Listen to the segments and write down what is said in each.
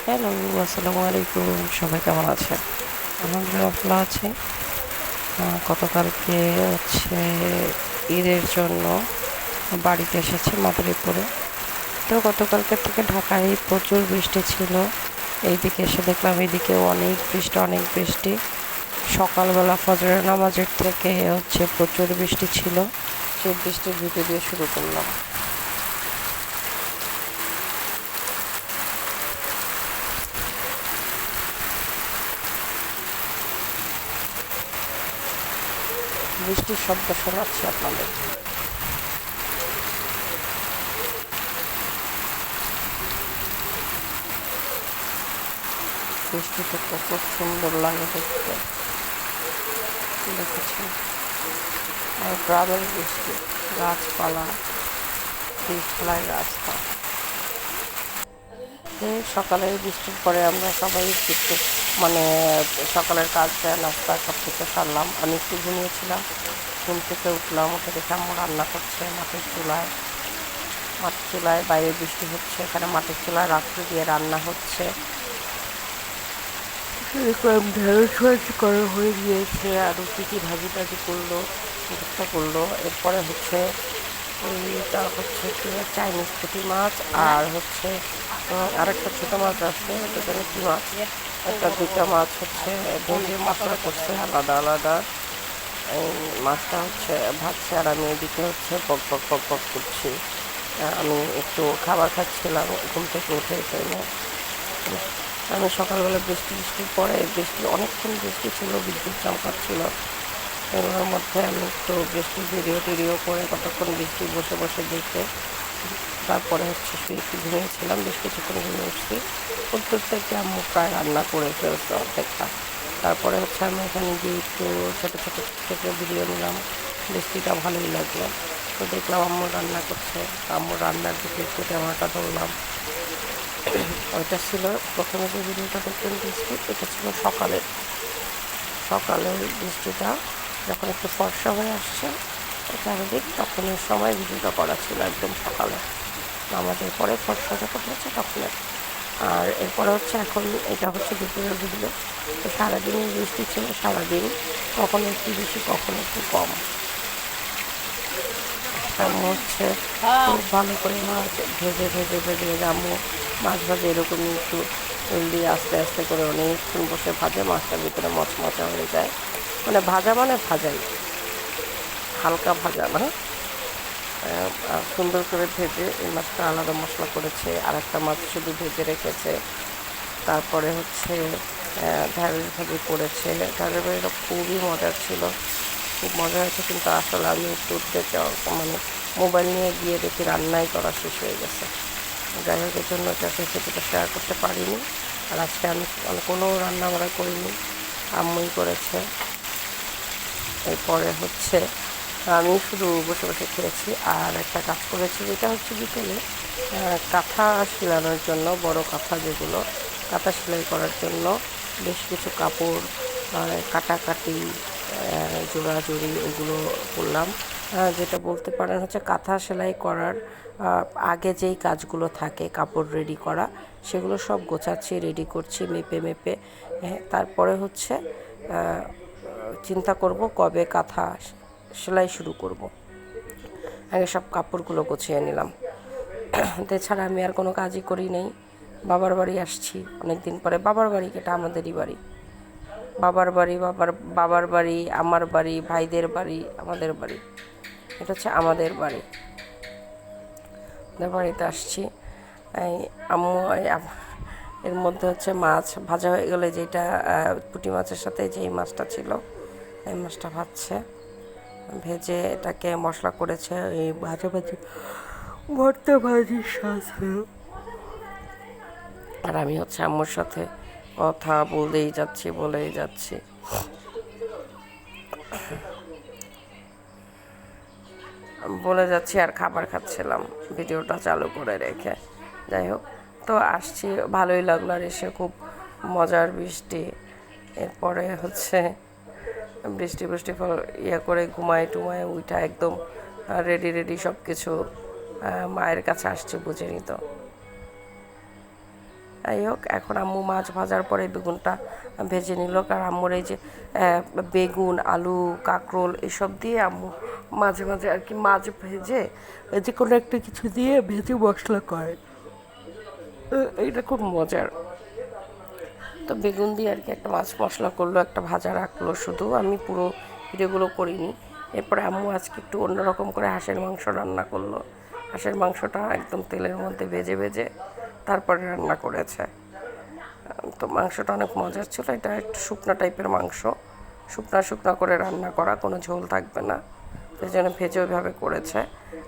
Hello, আসসালামু আলাইকুম। সবাই কেমন আছেন? আলহামদুলিল্লাহ ভালো আছি। গতকালকে হচ্ছে ঈদের জন্য বাড়িতে এসেছি মাদারীপুরে। তো গতকালকে থেকে ঢাকায় প্রচুর বৃষ্টি ছিল। এইদিকে এসে দেখলাম এদিকেও অনেক বৃষ্টি। সকালবেলা ফজরের নামাজের থেকে হচ্ছে প্রচুর বৃষ্টি ছিল। সেই বৃষ্টির ভিতর দিয়ে শুরু করলাম। বৃষ্টির শব্দ শোনাচ্ছি আপনাদের। বৃষ্টিতে কত সুন্দর লাগে দেখতে, দেখেছেন? আর গ্রামের বৃষ্টি, গাছপালা, পিছলায় রাস্তা। সকালের বৃষ্টির পরে আমরা সবাই একটু মানে সকালের কাজ নাস্তা সব কিছু সারলাম। আমি একটু ঘুমিয়েছিলাম, ঘুম থেকে উঠলাম, উঠে দেখে আম্মু রান্না করছে মাটির চুলায় বাইরে বৃষ্টি হচ্ছে, এখানে মাটির চুলায় রাত্রি দিয়ে রান্না হচ্ছে। এরকম ঢেঁড়স ভাজি করা হয়ে গিয়েছে, আর রুটি ভাজি টাজি করলো, ভর্তা করলো। এরপরে হচ্ছে এইটা হচ্ছে কি চাইনিজ পুঁটি মাছ, আর হচ্ছে আরেকটা ছোটো মাছ আছে, এটা যেন কী মাছ, একটা দুটা মাছ হচ্ছে ভেজে মশলা করছে আলাদা আলাদা। এই মাছটা হচ্ছে ভাজছে, আর আমি এদিকে হচ্ছে বক করছি। আমি একটু খাবার খাচ্ছিলাম ঘুম থেকে উঠে এখানে। আমি সকালবেলা বৃষ্টির পরে অনেকক্ষণ বৃষ্টি ছিল, বিদ্যুৎ চমকাচ্ছিল। এগুলোর মধ্যে আমি একটু বৃষ্টির ভিডিও করে কতক্ষণ বৃষ্টি বসে বসে দেখে তারপরে হচ্ছে শুয়ে একটু ঘুমিয়েছিলাম। বেশ কিছুক্ষণ ঘুমিয়ে উঠছি, উত্তর থেকে আম্মু প্রায় রান্না করে ফেলছে অর্ধেকটা। তারপরে হচ্ছে আমি এখানে গিয়ে একটু ছোটো থেকে ভিডিও নিলাম। বৃষ্টিটা ভালোই লাগলো। তো দেখলাম আম্মু রান্না করছে, আম্মুর রান্নার দিকে একটু ক্যামেরাটা ধরলাম। ওইটা ছিল প্রথমে যে ভিডিওটা দেখলেন বৃষ্টি, এটা ছিল সকালের বৃষ্টিটা যখন একটু ফর্সা হয়ে আসছে চারিদিক, তখনের সময় ভিডিওটা করা ছিল একদম সকালে, নামাজের পরে ফর্সা যখন হচ্ছে তখনের। আর এরপরে হচ্ছে এখন এটা হচ্ছে দুপুরের ভিডিও। তো সারাদিনই বৃষ্টি ছিল, সারাদিন কখনো একটু বেশি কখনো একটু কম। আম্মু হচ্ছে খুব ভালো করে মাছ ভেজে আম্মু মাছ ভাজে এরকমই একটু তেল দিয়ে আস্তে আস্তে করে অনেকক্ষণ বসে ভাজে, মাছটার ভিতরে মচমচা হয়ে যায়। মানে ভাজা মানে ভাজাই, হালকা ভাজা না। সুন্দর করে ভেজে এই মাছটা আলাদা মশলা করেছে, আর একটা মাছ শুধু ভেজে রেখেছে। তারপরে হচ্ছে ঢ্যাঁড়স ভাজি করেছে। ঢ্যাঁড়স ভাজিটা খুবই মজার ছিল, খুব মজা হয়েছে। কিন্তু আসলে আমি একটু উঠতে মানে মোবাইল নিয়ে গিয়ে দেখি রান্নাই করা শেষ হয়ে গেছে। যাই হোক, এর জন্য এটা রেসিপিটা শেয়ার করতে পারিনি। আর আজকে আমি কোনো রান্না বান্না করিনি, আম্মুই করেছে। এরপরে হচ্ছে আমি শুধু বসে বসে খেয়েছি। আর একটা কাজ করেছি, যেটা হচ্ছে বিকেলে কাঁথা সেলানোর জন্য, বড় কাঁথা যেগুলো কাঁথা সেলাই করার জন্য বেশ কিছু কাপড় কাটাকাটি জোড়াজুড়ি এগুলো করলাম। যেটা বলতে পারেন হচ্ছে কাঁথা সেলাই করার আগে যেই কাজগুলো থাকে কাপড় রেডি করা, সেগুলো সব গোছাচ্ছি, রেডি করছি মেপে। তারপরে হচ্ছে চিন্তা করব কবে কাঁথা সেলাই শুরু করব। আগে সব কাপড়গুলো গুছিয়ে নিলাম। এছাড়া আমি আর কোনো কাজই করি নাই। বাবার বাড়ি আসছি অনেক দিন পরে। বাবার বাড়ি, এটা আমাদেরই বাড়ি। বাবার বাড়ি, আমার বাড়ি, ভাইদের বাড়ি, আমাদের বাড়ি। এটা হচ্ছে আমাদের বাড়ি। বাড়িতে আসছি। এই আম্মু এর মধ্যে হচ্ছে মাছ ভাজা হয়ে গেলে, যেটা পুঁটি মাছের সাথে যেই মাছটা ছিল এই মাছটা ভাজছে, ভেজে এটাকে মশলা করেছে এই ভাজি ভর্তা ভাজির সাথে। আর আমি হচ্ছে আম্মুর সাথে কথা বলেই যাচ্ছি। আর খাবার খাচ্ছিলাম ভিডিওটা চালু করে রেখে। যাই হোক, তো আসছি, ভালোই লাগলো। আর এসে খুব মজার বৃষ্টি। এরপরে হচ্ছে বৃষ্টি করে ঘুমায় উঠা একদম রেডি সব কিছু মায়ের কাছে আসছি বুঝে নিত। যাই হোক, এখন আম্মু মাছ ভাজার পরে বেগুনটা ভেজে নিল, কারণ আম্মুর এই যে বেগুন, আলু, কাঁকরোল এসব দিয়ে আম্মু মাঝে মাঝে আর কি মাছ ভেজে যে কোনো একটা কিছু দিয়ে ভেজে মশলা করে। এইটা খুব মজার। তো বেগুন দিয়ে আর কি একটা মাছ মশলা করলো, একটা ভাজা রাখলো, শুধু আমি পুরো ভিডিওগুলো করিনি। এরপরে আম্মু আজকে একটু অন্যরকম করে হাঁসের মাংস রান্না করলো। হাঁসের মাংসটা একদম তেলের মধ্যে ভেজে ভেজে তারপরে রান্না করেছে। তো মাংসটা অনেক মজার ছিল। এটা একটু শুকনো টাইপের মাংস, শুকনা শুকনা করে রান্না করা, কোনো ঝোল থাকবে না, সেই জন্য ভেজে ওইভাবে করেছে।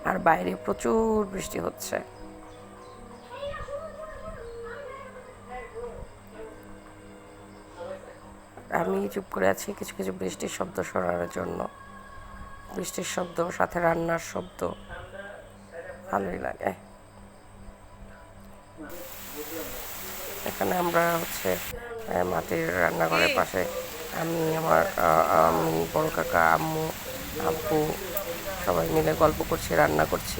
আর বাইরে প্রচুর বৃষ্টি হচ্ছে। আমি চুপ করে আছি কিছু কিছু বৃষ্টির শব্দ শোনার জন্য। বৃষ্টির শব্দ সাথে রান্নার শব্দ ভালোই লাগে। এখানে আমরা হচ্ছে মাটির রান্নাঘরের পাশে আমি বড় কাকা, আম্মু, আব্বু সবাই মিলে গল্প করছি, রান্না করছি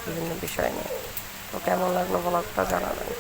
বিভিন্ন বিষয় নিয়ে। তো কেমন লাগলো ব্লগটা জানাবেন।